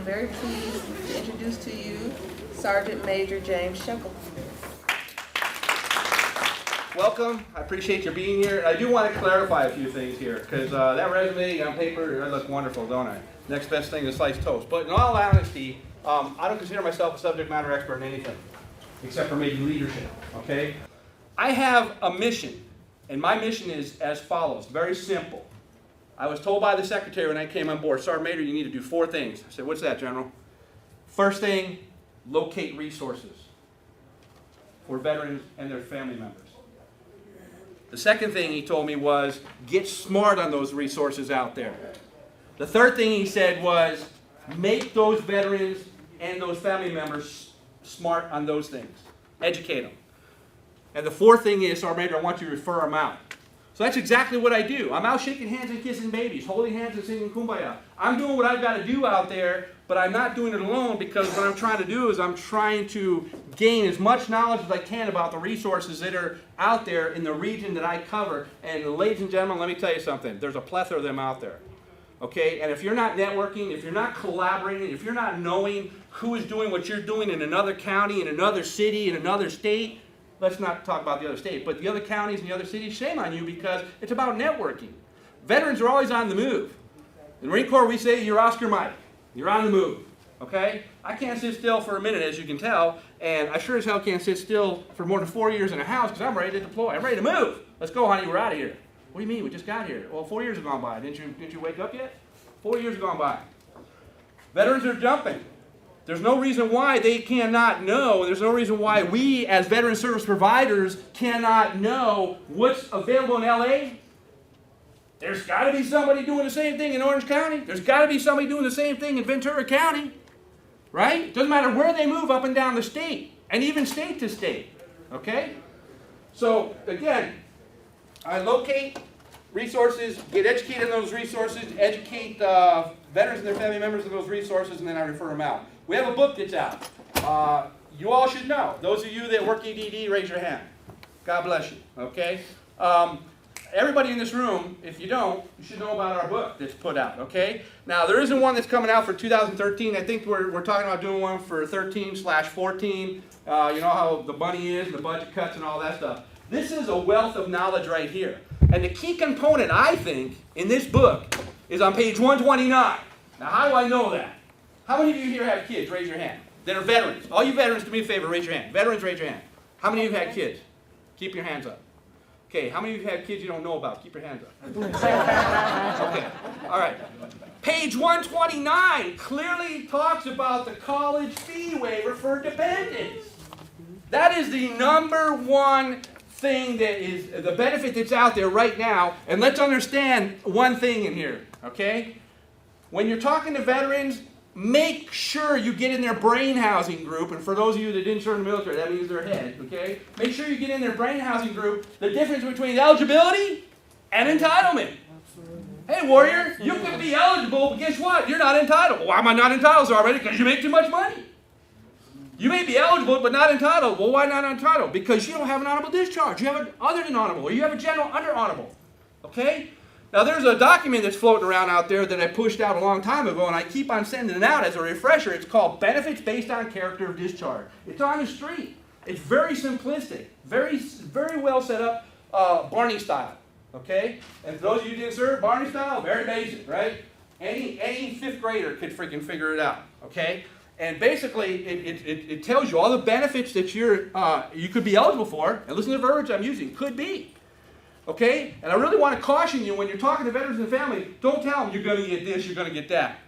very pleased to introduce to you Sergeant Major James Schickel. Welcome. I appreciate you being here. I do want to clarify a few things here, because that resume on paper, I look wonderful, don't I? Next best thing is sliced toast. But in all honesty, I don't consider myself a subject matter expert in anything, except for maybe leadership, okay? I have a mission, and my mission is as follows, very simple. I was told by the secretary when I came on board, Sergeant Major, you need to do 4 things. I said, what's that, General? First thing, locate resources for veterans and their family members. The second thing he told me was, get smart on those resources out there. The third thing he said was, make those veterans and those family members smart on those things. Educate them. And the fourth thing is, Sergeant Major, I want you to refer them out. So that's exactly what I do. I'm out shaking hands and kissing babies, holding hands and singing Kumbaya. I'm doing what I've got to do out there, but I'm not doing it alone, because what I'm trying to do is I'm trying to gain as much knowledge as I can about the resources that are out there in the region that I cover. And ladies and gentlemen, let me tell you something. There's a plethora of them out there. Okay? And if you're not networking, if you're not collaborating, if you're not knowing who is doing what you're doing in another county, in another city, in another state, let's not talk about the other state, but the other counties and the other cities, shame on you, because it's about networking. Veterans are always on the move. In the Marine Corps, we say you're Oscar Mike. You're on the move. Okay? I can't sit still for a minute, as you can tell, and I sure as hell can't sit still for more than 4 years in a house, because I'm ready to deploy. I'm ready to move. Let's go, honey. We're out of here. What do you mean? We just got here. Well, 4 years have gone by. Didn't you wake up yet? 4 years have gone by. Veterans are jumping. There's no reason why they cannot know. There's no reason why we, as veteran service providers, cannot know what's available in LA. There's got to be somebody doing the same thing in Orange County. There's got to be somebody doing the same thing in Ventura County. Right? Doesn't matter where they move up and down the state, and even state to state. Okay? So, again, I locate resources, get educated on those resources, educate veterans and their family members of those resources, and then I refer them out. We have a book that's out. You all should know. Those of you that work EDD, raise your hand. God bless you. Okay? Everybody in this room, if you don't, you should know about our book that's put out. Okay? Now, there isn't one that's coming out for 2013. I think we're talking about doing one for 13/14. You know how the money is, the budget cuts, and all that stuff. This is a wealth of knowledge right here. And the key component, I think, in this book is on page 129. Now, how do I know that? How many of you here have kids? Raise your hand. That are veterans. All you veterans, do me a favor, raise your hand. Veterans, raise your hand. How many of you have had kids? Keep your hands up. Okay, how many of you have kids you don't know about? Keep your hands up. Okay, all right. Page 129 clearly talks about the college fee waiver for dependents. That is the number one thing that is the benefit that's out there right now. And let's understand one thing in here, okay? When you're talking to veterans, make sure you get in their brain housing group. And for those of you that didn't serve in the military, that means their head, okay? Make sure you get in their brain housing group the difference between eligibility and entitlement. Hey, warrior, you can be eligible, but guess what? You're not entitled. Why am I not entitled already? Because you make too much money. You may be eligible, but not entitled. Well, why not entitled? Because you don't have an honorable discharge. You have an other than honorable, or you have a general under honorable. Okay? Now, there's a document that's floating around out there that I pushed out a long time ago, and I keep on sending it out as a refresher. It's called Benefits Based on Character of Discharge. It's on the street. It's very simplistic, very, very well set up, Barney style. Okay? And for those of you who didn't serve, Barney style, very basic, right? Any fifth grader could freaking figure it out. Okay? And basically, it tells you all the benefits that you could be eligible for. And listen to the verbiage I'm using. Could be. Okay? And I really want to caution you when you're talking to veterans and family, don't tell them you're going to get this, you're going to get that.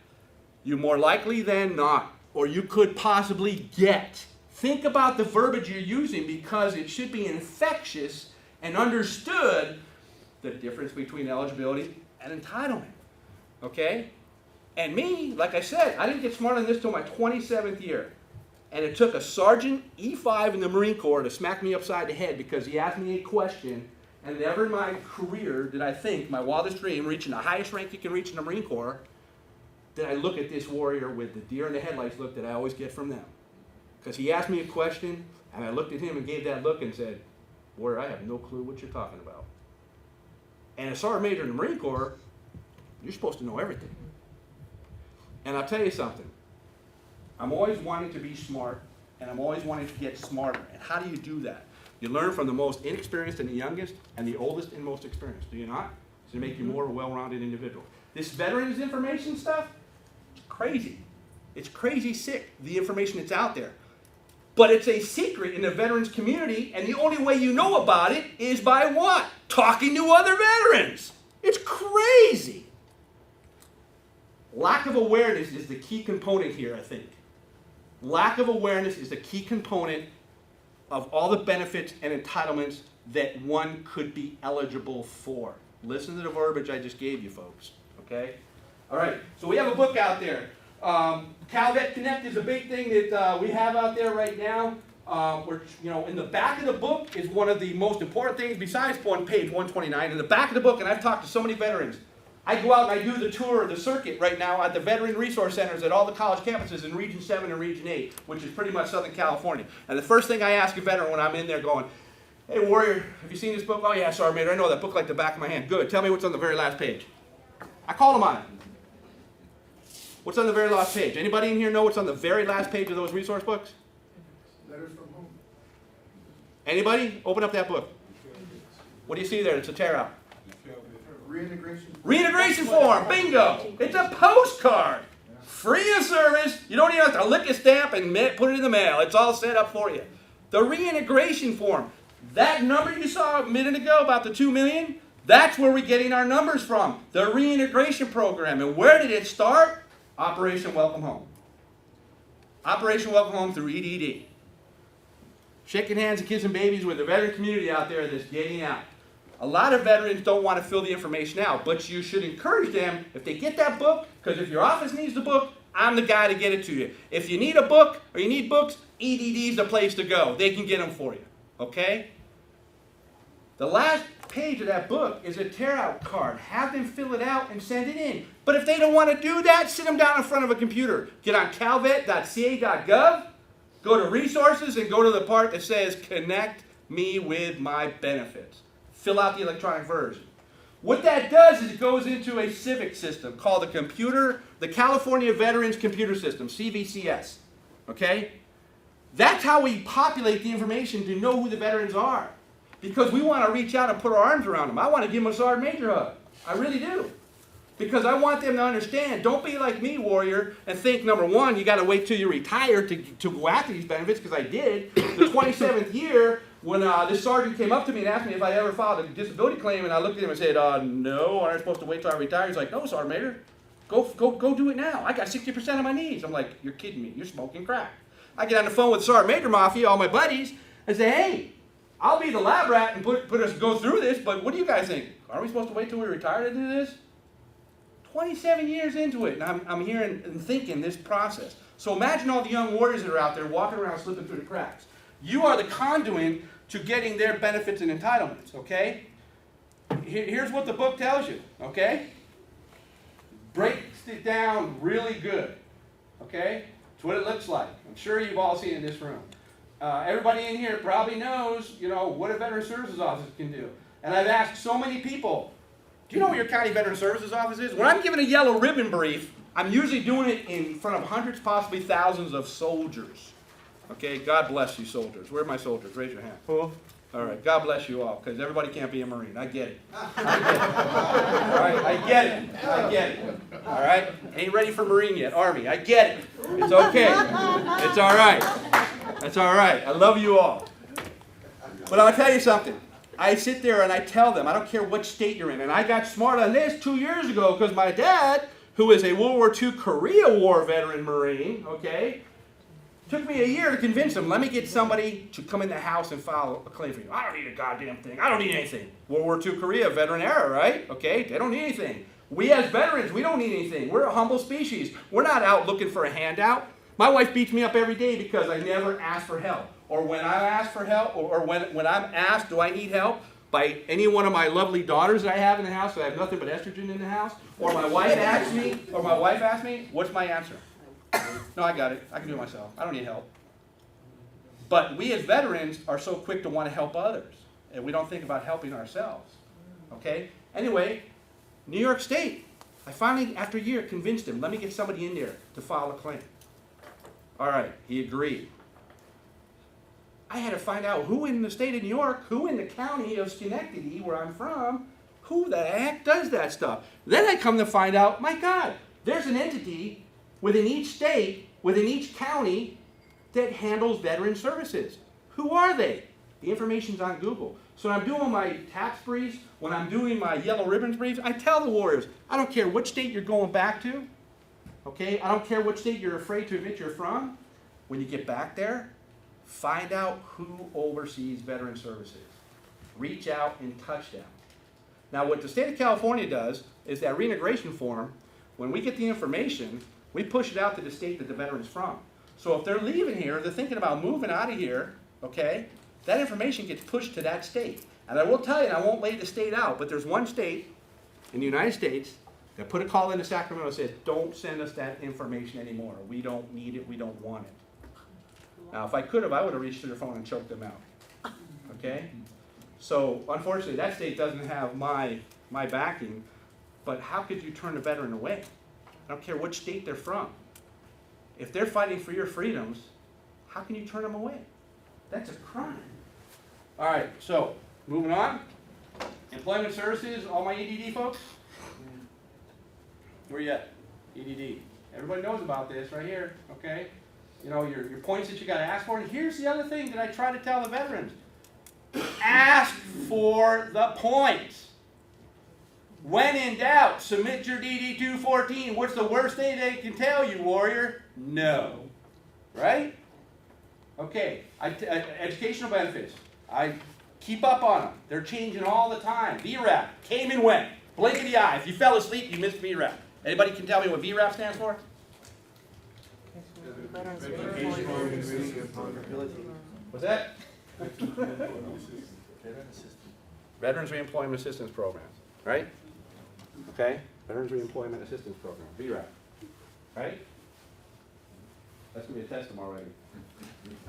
You're more likely than not. Or you could possibly get. Think about the verbiage you're using, because it should be infectious and understood the difference between eligibility and entitlement. Okay? And me, like I said, I didn't get smart on this until my 27th year. And it took a Sergeant E5 in the Marine Corps to smack me upside the head, because he asked me a question, and never in my career did I think, my wildest dream, reaching the highest rank you can reach in the Marine Corps, did I look at this warrior with the deer in the headlights look that I always get from them. Because he asked me a question, and I looked at him and gave that look and said, warrior, I have no clue what you're talking about. And as Sergeant Major in the Marine Corps, you're supposed to know everything. And I'll tell you something. I'm always wanting to be smart, and I'm always wanting to get smarter. And how do you do that? You learn from the most inexperienced and the youngest, and the oldest and most experienced, do you not? To make you more of a well-rounded individual. This veterans information stuff, it's crazy. It's crazy sick, the information that's out there. But it's a secret in the veterans community, and the only way you know about it is by what? Talking to other veterans. It's crazy. Lack of awareness is the key component here, I think. Lack of awareness is the key component of all the benefits and entitlements that one could be eligible for. Listen to the verbiage I just gave you, folks. Okay? All right, so we have a book out there. CalVet Connect is a big thing that we have out there right now. In the back of the book is one of the most important things, besides on page 129. In the back of the book, and I've talked to so many veterans, I go out and I do the tour of the circuit right now at the Veteran Resource Centers at all the college campuses in Region 7 and Region 8, which is pretty much Southern California. And the first thing I ask a veteran when I'm in there going, hey, Warrior, have you seen this book? Oh, yeah, Sergeant Major, I know that book like the back of my hand. Good. Tell me what's on the very last page. I call them on it. What's on the very last page? Anybody in here know what's on the very last page of those resource books? Letters from home. Anybody? Open up that book. What do you see there? It's a tear out. Reintegration. Reintegration form. Bingo. It's a postcard. Free of service. You don't even have to lick a stamp and put it in the mail. It's all set up for you. The reintegration form. That number you saw a minute ago about the 2 million, that's where we're getting our numbers from. The reintegration program. And where did it start? Operation Welcome Home. Operation Welcome Home through EDD. Shaking hands and kissing babies with the veteran community out there that's getting out. A lot of veterans don't want to fill the information out, but you should encourage them, if they get that book, because if your office needs the book, I'm the guy to get it to you. If you need a book or you need books, EDD is the place to go. They can get them for you. Okay? The last page of that book is a tear-out card. Have them fill it out and send it in. But if they don't want to do that, sit them down in front of a computer. Get on calvet.ca.gov, go to resources, and go to the part that says connect me with my benefits. Fill out the electronic version. What that does is it goes into a civic system called the California Veterans Computer System, CVCS. Okay? That's how we populate the information to know who the veterans are. Because we want to reach out and put our arms around them. I want to give them a Sergeant Major hug. I really do. Because I want them to understand, don't be like me, Warrior, and think, number one, you got to wait till you retire to go after these benefits, because I did. The 27th year, when this sergeant came up to me and asked me if I ever filed a disability claim, and I looked at him and said, no, aren't I supposed to wait till I retire? He's like, no, Sergeant Major, go do it now. I got 60% of my needs. I'm like, you're kidding me. You're smoking crack. I get on the phone with Sergeant Major Mafia, all my buddies, and say, hey, I'll be the lab rat and put us go through this, but what do you guys think? Are we supposed to wait till we retire to do this? 27 years into it, and I'm hearing and thinking this process. So imagine all the young warriors that are out there walking around slipping through the cracks. You are the conduit to getting their benefits and entitlements, okay? Here's what the book tells you, okay? Breaks it down really good, okay? That's what it looks like. I'm sure you've all seen it in this room. Everybody in here probably knows, what a Veteran Services Office can do. And I've asked so many people, do you know where your county Veteran Services Office is? When I'm giving a yellow ribbon brief, I'm usually doing it in front of hundreds, possibly thousands of soldiers. Okay, God bless you, soldiers. Where are my soldiers? Raise your hand. All right, God bless you all, because everybody can't be a Marine. I get it. All right, I get it. All right, ain't ready for Marine yet. Army, I get it. It's okay. It's all right. That's all right. I love you all. But I'll tell you something. I sit there and I tell them, I don't care what state you're in. And I got smart on this 2 years ago because my dad, who is a World War II Korea War veteran Marine, okay, took me a year to convince him, let me get somebody to come in the house and file a claim for you. I don't need a goddamn thing. I don't need anything. World War II Korea veteran era, right? Okay, they don't need anything. We as veterans, we don't need anything. We're a humble species. We're not out looking for a handout. My wife beats me up every day because I never ask for help. Or when I ask for help, or when I'm asked, do I need help, by any one of my lovely daughters that I have in the house, so I have nothing but estrogen in the house, or my wife asks me, what's my answer? No, I got it. I can do it myself. I don't need help. But we as veterans are so quick to want to help others, and we don't think about helping ourselves. Okay? Anyway, New York State, I finally, after a year, convinced them, let me get somebody in there to file a claim. All right, he agreed. I had to find out who in the state of New York, who in the county of Schenectady, where I'm from, who the heck does that stuff? Then I come to find out, my God, there's an entity within each state, within each county, that handles veteran services. Who are they? The information's on Google. So when I'm doing my tax briefs, when I'm doing my yellow ribbons briefs, I tell the warriors, I don't care which state you're going back to, okay? I don't care which state you're afraid to admit you're from. When you get back there, find out who oversees veteran services. Reach out and touch them. Now what the state of California does is that reintegration form, when we get the information, we push it out to the state that the veteran's from. So if they're leaving here, they're thinking about moving out of here, okay, that information gets pushed to that state. And I will tell you, and I won't lay the state out, but there's one state in the United States that put a call into Sacramento and says, don't send us that information anymore. We don't need it, we don't want it. Now, if I could have, I would have reached to their phone and choked them out. Okay? So, unfortunately, that state doesn't have my backing, but how could you turn a veteran away? I don't care which state they're from. If they're fighting for your freedoms, how can you turn them away? That's a crime. All right, so, moving on. Employment services, all my EDD folks? Where you at? EDD. Everybody knows about this right here, okay? You know, your points that you got to ask for. And here's the other thing that I try to tell the veterans. Ask for the points. When in doubt, submit your DD 214. What's the worst thing they can tell you, warrior? No. Right? Okay. Educational benefits. I keep up on them. They're changing all the time. VRAP came and went. Blink of the eye. If you fell asleep, you missed VRAP. Anybody can tell me what VRAP stands for? What's that? Veterans Reemployment Assistance Programs, right? Okay? Veterans Reemployment Assistance Program, VRAP, right? That's going to be a test tomorrow, right?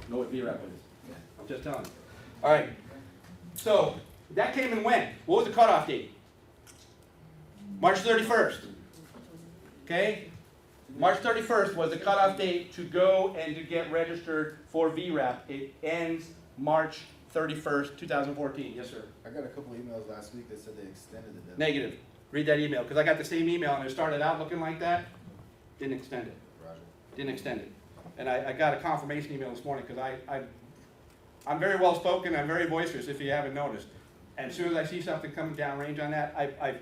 Know what VRAP is. I'm just telling you. All right. So, that came and went. What was the cutoff date? March 31st. Okay? March 31st was the cutoff date to go and to get registered for VRAP. It ends March 31st, 2014. Yes, sir. I got a couple emails last week that said they extended the deadline. Negative. Read that email, because I got the same email and it started out looking like that. Didn't extend it. Roger. Didn't extend it. And I got a confirmation email this morning, because I'm very well spoken, I'm very boisterous, if you haven't noticed. And as soon as I see something coming downrange on that,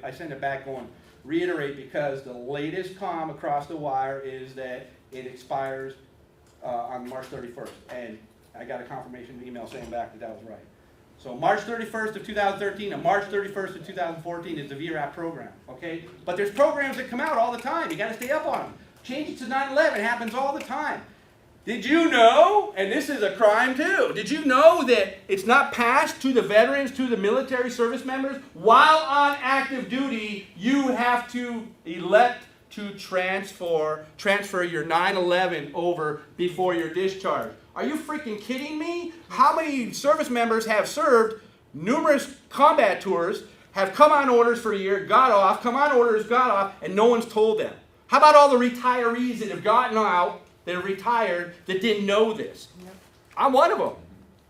I send it back going, reiterate, because the latest comm across the wire is that it expires on March 31st. And I got a confirmation email saying back that that was right. So March 31st of 2013 and March 31st of 2014 is the VRAP program, okay? But there's programs that come out all the time. You got to stay up on them. Change it to 9/11. It happens all the time. Did you know, and this is a crime too, did you know that it's not passed to the veterans, to the military service members? While on active duty, you have to elect to transfer your 9/11 over before your discharge. Are you freaking kidding me? How many service members have served numerous combat tours, have come on orders for a year, got off, come on orders, got off, and no one's told them? How about all the retirees that have gotten out, that are retired, that didn't know this? Yep. I'm one of them.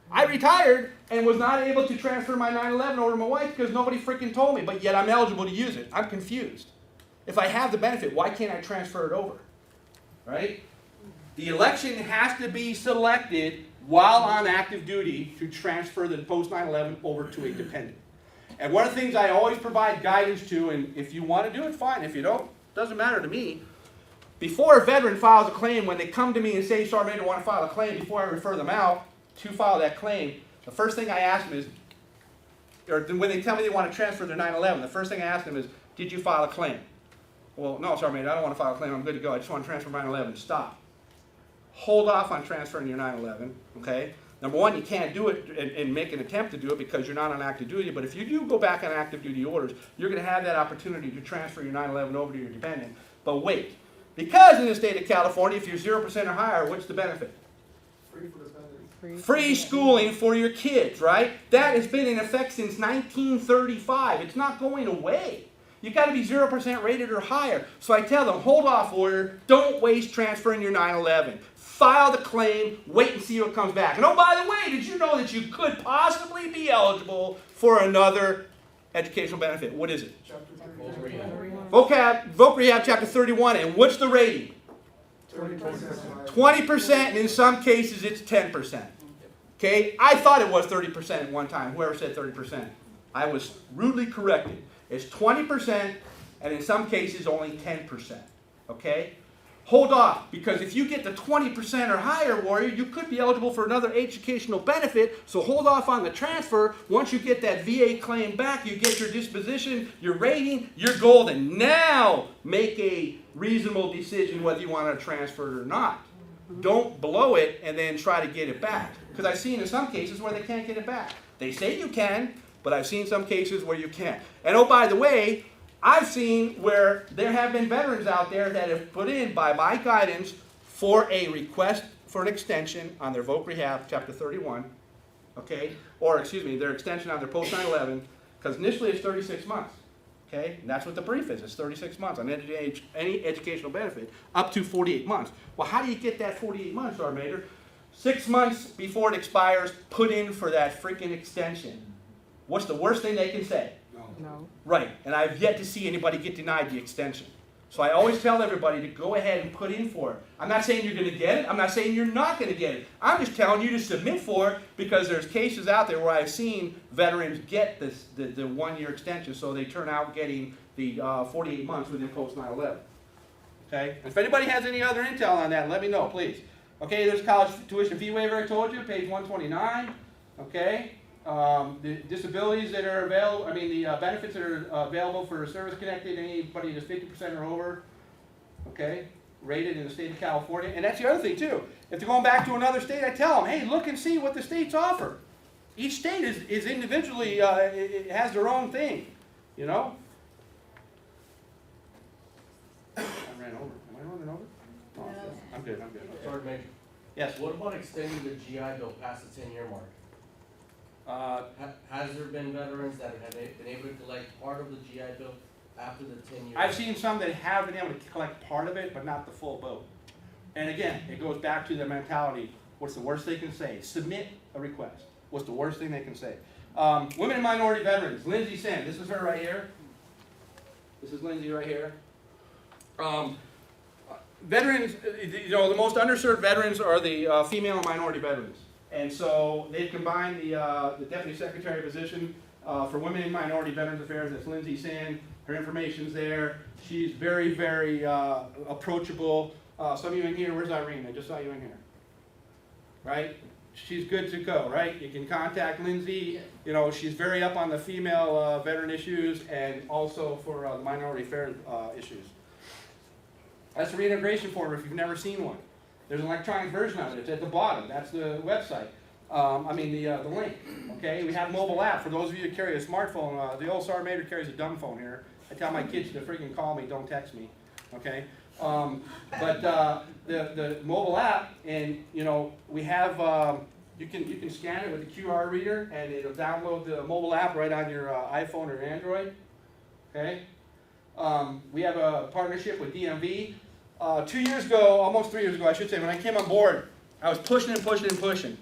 I retired and was not able to transfer my 9/11 over to my wife because nobody freaking told me, but yet I'm eligible to use it. I'm confused. If I have the benefit, why can't I transfer it over? Right? The election has to be selected while on active duty to transfer the post 9/11 over to a dependent. And one of the things I always provide guidance to, and if you want to do it, fine. If you don't, doesn't matter to me. Before a veteran files a claim, when they come to me and say, Sergeant, I want to file a claim, before I refer them out to file that claim, the first thing I ask them is, or when they tell me they want to transfer their 9/11, the first thing I ask them is, did you file a claim? Well, no, Sergeant, I don't want to file a claim. I'm good to go. I just want to transfer my 9/11. Stop. Hold off on transferring your 9/11, okay? Number one, you can't do it and make an attempt to do it because you're not on active duty, but if you do go back on active duty orders, you're going to have that opportunity to transfer your 9/11 over to your dependent. But wait, because in the state of California, if you're 0% or higher, what's the benefit? Free for the family. Free schooling for your kids, right? That has been in effect since 1935. It's not going away. You've got to be 0% rated or higher. So I tell them, hold off, warrior. Don't waste transferring your 9/11. file the claim, wait and see what comes back. And oh, by the way, did you know that you could possibly be eligible for another educational benefit? What is it? Voc Rehab Chapter 31. And what's the rating? 20%, and in some cases it's 10%. Okay? I thought it was 30% at one time, whoever said 30%. I was rudely corrected. It's 20%, and in some cases only 10%. Okay? Hold off, because if you get the 20% or higher, warrior, you could be eligible for another educational benefit, so hold off on the transfer. Once you get that VA claim back, you get your disposition, your rating, you're golden. Now, make a reasonable decision whether you want to transfer it or not. Don't blow it and then try to get it back, because I've seen in some cases where they can't get it back. They say you can, but I've seen some cases where you can't. And oh, by the way, I've seen where there have been veterans out there that have put in, by my guidance, for a request for an extension on their Voc Rehab Chapter 31, okay? Or, excuse me, their extension on their post 9/11, because initially it's 36 months, okay? And that's what the brief is, it's 36 months on any educational benefit, up to 48 months. Well, how do you get that 48 months, Moderator? 6 months before it expires, put in for that freaking extension. What's the worst thing they can say? No. Right, and I've yet to see anybody get denied the extension. So I always tell everybody to go ahead and put in for it. I'm not saying you're going to get it. I'm not saying you're not going to get it. I'm just telling you to submit for it, because there's cases out there where I've seen veterans get the 1 year extension, so they turn out getting the 48 months within post 9/11. Okay? If anybody has any other intel on that, let me know, please. Okay, there's college tuition fee waiver, I told you, page 129. Okay? The disabilities that are available, the benefits that are available for service-connected, anybody that's 50% or over, okay, rated in the state of California. And that's the other thing, too. If they're going back to another state, I tell them, hey, look and see what the states offer. Each state is individually, it has their own thing, you know? I ran over. Am I running over? Oh, I'm good. Sergeant Major, Yes. what about extending the GI Bill past the 10-year mark? Has there been veterans that have been able to collect part of the GI Bill after the 10 years? I've seen some that have been able to collect part of it, but not the full boat. And again, it goes back to the mentality, what's the worst they can say? Submit a request. What's the worst thing they can say? Women and minority veterans, Lindsay Sand, this is her right here. This is Lindsay right here. Veterans, the most underserved veterans are the female and minority veterans. And so they've combined the Deputy Secretary position for Women and Minority Veterans Affairs. That's Lindsay Sand. Her information's there. She's very, very approachable. Some of you in here, where's Irene? I just saw you in here. Right? She's good to go, right? You can contact Lindsay. She's very up on the female veteran issues and also for the minority affairs issues. That's the reintegration form if you've never seen one. There's an electronic version of it. It's at the bottom. That's the website. The link. Okay, we have a mobile app. For those of you that carry a smartphone, the old Sergeant Major carries a dumb phone here. I tell my kids to freaking call me, don't text me. Okay, the mobile app, and we have you can scan it with the QR reader, and it'll download the mobile app right on your iPhone or Android. Okay, we have a partnership with DMV. 2 years ago, almost 3 years ago, I should say, when I came on board, I was pushing and pushing and pushing.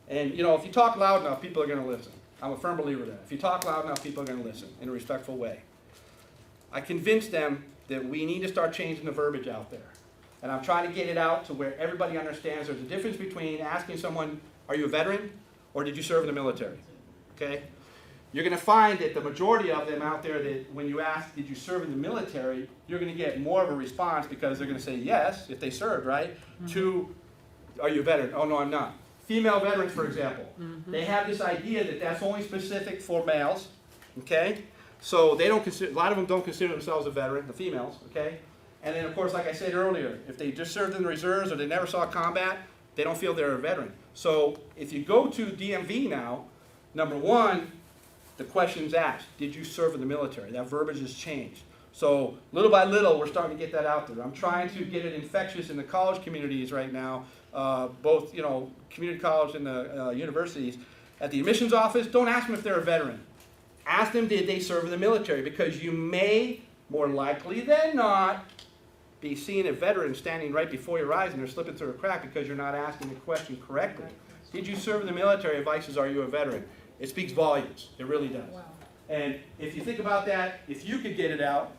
And, if you talk loud enough, people are going to listen. I'm a firm believer of that. If you talk loud enough, people are going to listen in a respectful way. I convinced them that we need to start changing the verbiage out there. And I'm trying to get it out to where everybody understands there's a difference between asking someone, are you a veteran, or did you serve in the military? Okay? You're going to find that the majority of them out there, that when you ask, did you serve in the military, you're going to get more of a response because they're going to say yes, if they served, right? Mm-hmm. To, are you a veteran? Oh, no, I'm not. Female veterans, for example, they have this idea that that's only specific for males, okay? So they don't consider, a lot of them don't consider themselves a veteran, the females, okay? And then, of course, like I said earlier, if they just served in the reserves or they never saw combat, they don't feel they're a veteran. So if you go to DMV now, number one, the question's asked, did you serve in the military? That verbiage has changed. So little by little, we're starting to get that out there. I'm trying to get it infectious in the college communities right now, both community college and the universities. At the admissions office, don't ask them if they're a veteran. Ask them, did they serve in the military? Because you may, more likely than not, be seeing a veteran standing right before your eyes and they're slipping through a crack because you're not asking the question correctly. Did you serve in the military? Advice is, are you a veteran? It speaks volumes. It really does. Wow. And if you think about that, if you could get it out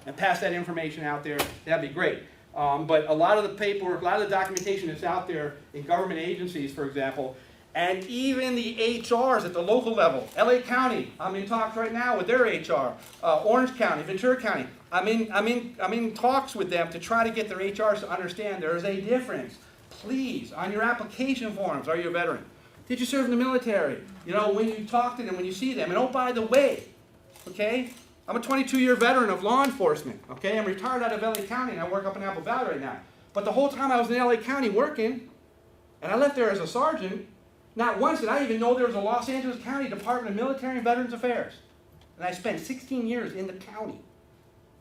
and pass that information out there, that'd be great. But a lot of the paperwork, a lot of the documentation that's out there in government agencies, for example, and even the HRs at the local level, LA County, I'm in talks right now with their HR, Orange County, Ventura County, I'm in talks with them to try to get their HRs to understand there is a difference. Please, on your application forms, are you a veteran? Did you serve in the military? You know, when you talk to them, when you see them. And oh, by the way, okay, I'm a 22-year veteran of law enforcement, okay? I'm retired out of LA County, and I work up in Apple Valley right now. But the whole time I was in LA County working, and I left there as a sergeant, not once did I even know there was a Los Angeles County Department of Military and Veterans Affairs. And I spent 16 years in the county.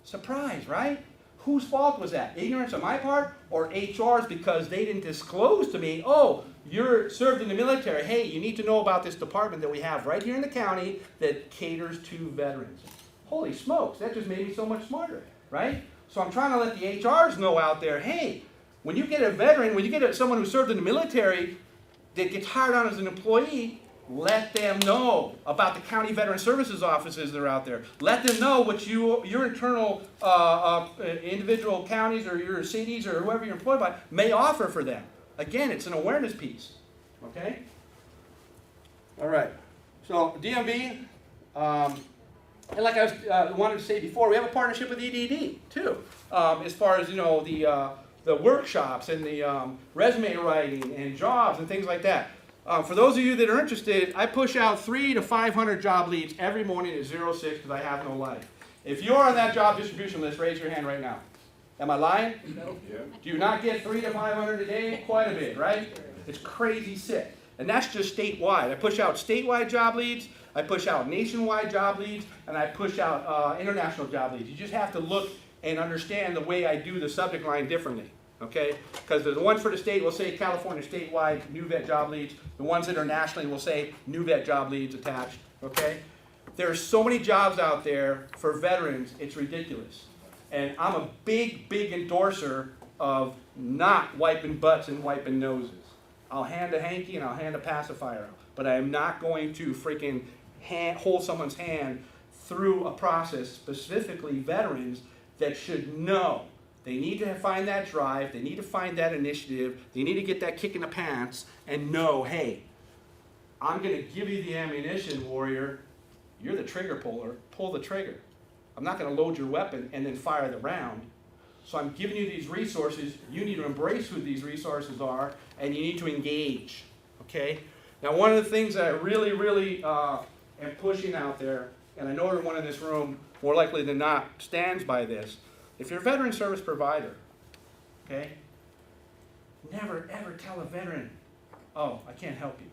Surprise, right? Whose fault was that? Ignorance on my part or HR's because they didn't disclose to me, oh, you're served in the military. Hey, you need to know about this department that we have right here in the county that caters to veterans. Holy smokes, that just made me so much smarter, right? So I'm trying to let the HRs know out there, hey, when you get a veteran, when you get someone who served in the military that gets hired on as an employee, let them know about the county veteran services offices that are out there. Let them know what your internal individual counties or your cities or whoever you're employed by may offer for them. Again, it's an awareness piece. Okay? All right. So DMV, and like I wanted to say before, we have a partnership with EDD too, as far as the workshops and the resume writing and jobs and things like that. For those of you that are interested, I push out 300 to 500 job leads every morning at 06 because I have no life. If you're on that job distribution list, raise your hand right now. Am I lying? No. Yeah. Do you not get 300 to 500 a day? Quite a bit, right? It's crazy sick. And that's just statewide. I push out statewide job leads, I push out nationwide job leads, and I push out international job leads. You just have to look and understand the way I do the subject line differently. Okay? Because the ones for the state will say California statewide new vet job leads. The ones that are nationally will say new vet job leads attached. Okay? There are so many jobs out there for veterans, it's ridiculous. And I'm a big, big endorser of not wiping butts and wiping noses. I'll hand a hanky and I'll hand a pacifier out. But I am not going to freaking hold someone's hand through a process, specifically veterans, that should know. They need to find that drive, they need to find that initiative, they need to get that kick in the pants and know, hey, I'm going to give you the ammunition, warrior. You're the trigger puller, pull the trigger. I'm not going to load your weapon and then fire the round. So I'm giving you these resources, you need to embrace who these resources are, and you need to engage, okay? Now one of the things that I really am pushing out there, and I know everyone in this room, more likely than not, stands by this. If you're a veteran service provider, okay, never ever tell a veteran, oh, I can't help you.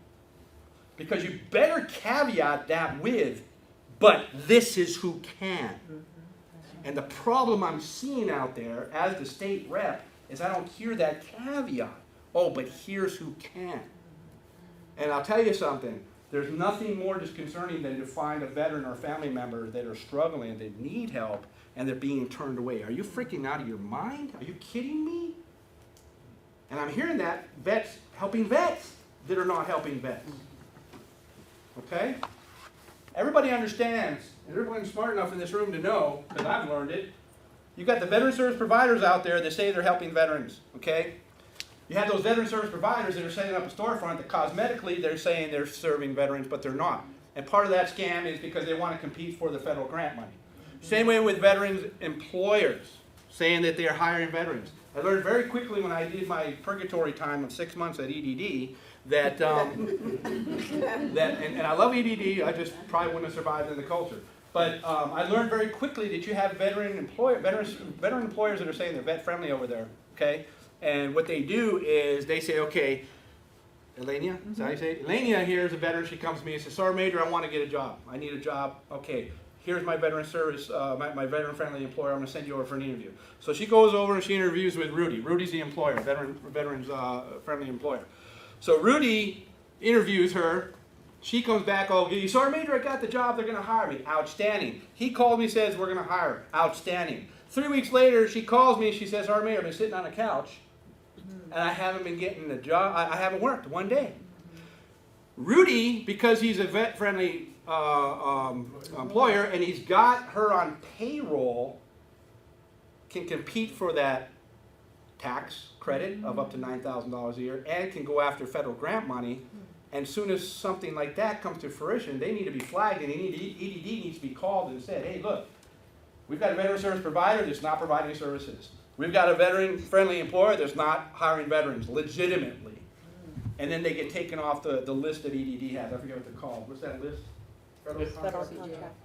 Because you better caveat that with, but this is who can. And the problem I'm seeing out there as the state rep is I don't hear that caveat. Oh, but here's who can. And I'll tell you something, there's nothing more disconcerting than to find a veteran or family member that are struggling, that need help, and they're being turned away. Are you freaking out of your mind? Are you kidding me? And I'm hearing that vets helping vets that are not helping vets. Okay? Everybody understands, and everyone's smart enough in this room to know, because I've learned it, you've got the veteran service providers out there that say they're helping veterans, okay? You have those veteran service providers that are setting up a storefront that cosmetically they're saying they're serving veterans, but they're not. And part of that scam is because they want to compete for the federal grant money. Same way with veterans employers saying that they're hiring veterans. I learned very quickly when I did my purgatory time of 6 months at EDD that, and I love EDD, I just probably wouldn't have survived in the culture. But I learned very quickly that you have veteran employers that are saying they're vet friendly over there, okay? And what they do is they say, okay, Elenia, is that how you say it? Elenia here is a veteran, she comes to me and says, Sergeant Major, I want to get a job. I need a job. Okay, here's my veteran service, my veteran friendly employer, I'm going to send you over for an interview. So she goes over and she interviews with Rudy. Rudy's the employer, veterans friendly employer. So Rudy interviews her. She comes back, oh, Sergeant Major, I got the job, they're going to hire me. Outstanding. He called me, says, we're going to hire her. Outstanding. 3 weeks later, she calls me and she says, Mayor, I've been sitting on a couch and I haven't been getting a job. I haven't worked one day. Rudy, because he's a vet-friendly employer and he's got her on payroll, can compete for that tax credit of up to $9,000 a year and can go after federal grant money. And as soon as something like that comes to fruition, they need to be flagged and EDD needs to be called and said, hey, look, we've got a veteran service provider that's not providing services. We've got a veteran-friendly employer that's not hiring veterans legitimately. And then they get taken off the list that EDD has. I forget what they're called. What's that list? Federal contract.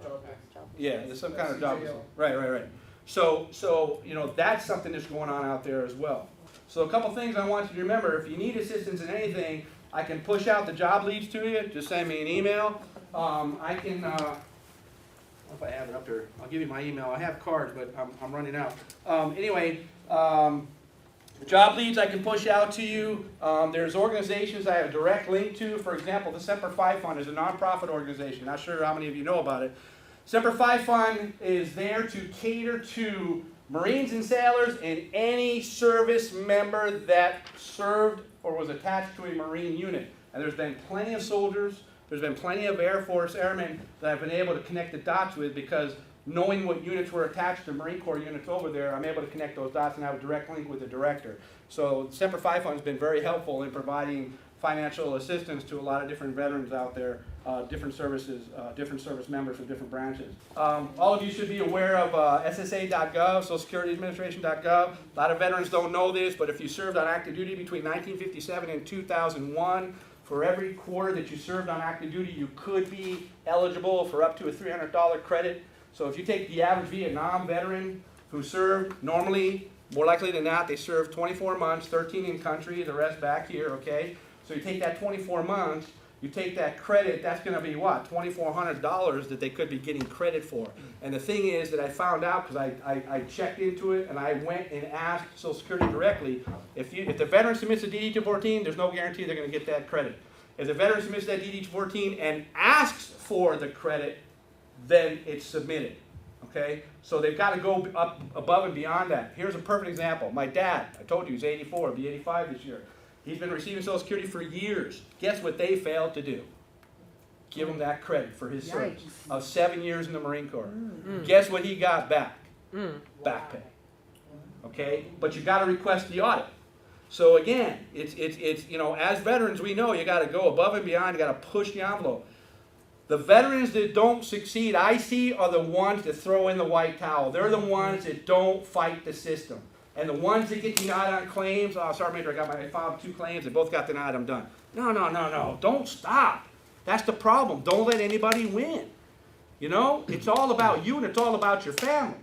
Yeah, there's some kind of job. Right. So you know, that's something that's going on out there as well. So a couple things I want you to remember. If you need assistance in anything, I can push out the job leads to you. Just send me an email. I can, I don't know if I have it up there. I'll give you my email. I have cards, but I'm running out. The job leads I can push out to you. There's organizations I have a direct link to. For example, the Semper Fi Fund is a nonprofit organization. Not sure how many of you know about it. Semper Fi Fund is there to cater to Marines and sailors and any service member that served or was attached to a Marine unit. And there's been plenty of soldiers, there's been plenty of Air Force airmen that I've been able to connect the dots with because knowing what units were attached to Marine Corps units over there, I'm able to connect those dots and have a direct link with the director. So Semper Fi Fund has been very helpful in providing financial assistance to a lot of different veterans out there, different service members from different branches. All of you should be aware of SSA.gov, Social Security Administration.gov. A lot of veterans don't know this, but if you served on active duty between 1957 and 2001, for every quarter that you served on active duty, you could be eligible for up to a $300 credit. So if you take the average Vietnam veteran who served, normally, more likely than not, they served 24 months, 13 in country, the rest back here, okay? So you take that 24 months, you take that credit, that's going to be what? $2,400 that they could be getting credit for. And the thing is that I found out, because I checked into it and I went and asked Social Security directly, if the veteran submits a DD-214, there's no guarantee they're going to get that credit. If the veteran submits that DD-214 and asks for the credit, then it's submitted. Okay? So they've got to go up above and beyond that. Here's a perfect example. My dad, I told you he's 84, he'll be 85 this year. He's been receiving Social Security for years. Guess what they failed to do? Give him that credit for his service of 7 years in the Marine Corps. Guess what he got back? Back pay. Okay? But you got to request the audit. So again, it's you know, as veterans we know you got to go above and beyond. You got to push the envelope. The veterans that don't succeed, I see, are the ones that throw in the white towel. They're the ones that don't fight the system. And the ones that get denied on claims, oh, sorry, Major, I filed 2 claims, they both got denied, I'm done. No, don't stop. That's the problem. Don't let anybody win. You know, it's all about you and it's all about your family.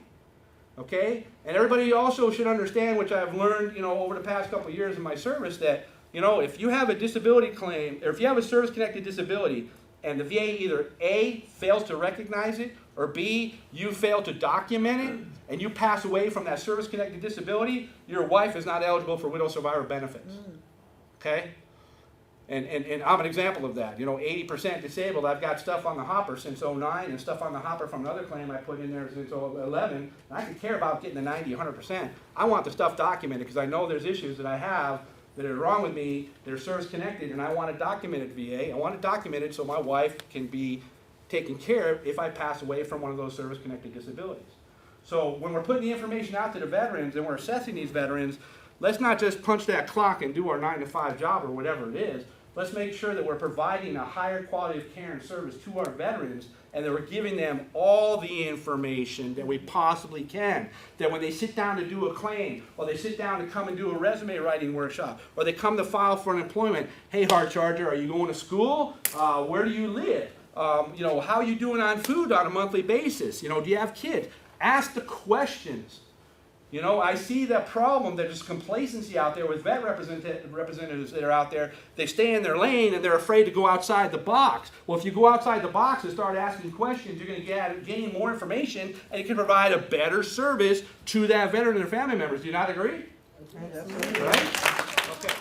Okay? And everybody also should understand, which I've learned, you know, over the past couple of years in my service, that, you know, if you have a disability claim, or if you have a service-connected disability, and the VA either A, fails to recognize it, or B, you fail to document it, and you pass away from that service-connected disability, your wife is not eligible for widow survivor benefits. Okay? And I'm an example of that. You know, 80% disabled. I've got stuff on the hopper since 09 and stuff on the hopper from another claim I put in there since 11. And I could care about getting the 90, 100%. I want the stuff documented because I know there's issues that I have that are wrong with me, that are service-connected, and I want to document it, VA. I want to document it so my wife can be taken care of if I pass away from one of those service-connected disabilities. So when we're putting the information out to the veterans and we're assessing these veterans, let's not just punch that clock and do our 9-to-5 job or whatever it is. Let's make sure that we're providing a higher quality of care and service to our veterans and that we're giving them all the information that we possibly can. That when they sit down to do a claim, or they sit down to come and do a resume writing workshop, or they come to file for an employment, hey, Hard Charger, are you going to school? Where do you live? You know, how are you doing on food on a monthly basis? You know, do you have kids? Ask the questions. You know, I see that problem, that there's complacency out there with vet representatives that are out there. They stay in their lane and they're afraid to go outside the box. Well, if you go outside the box and start asking questions, you're going to gain more information and you can provide a better service to that veteran and their family members. Do you not agree? Absolutely. Right? Okay.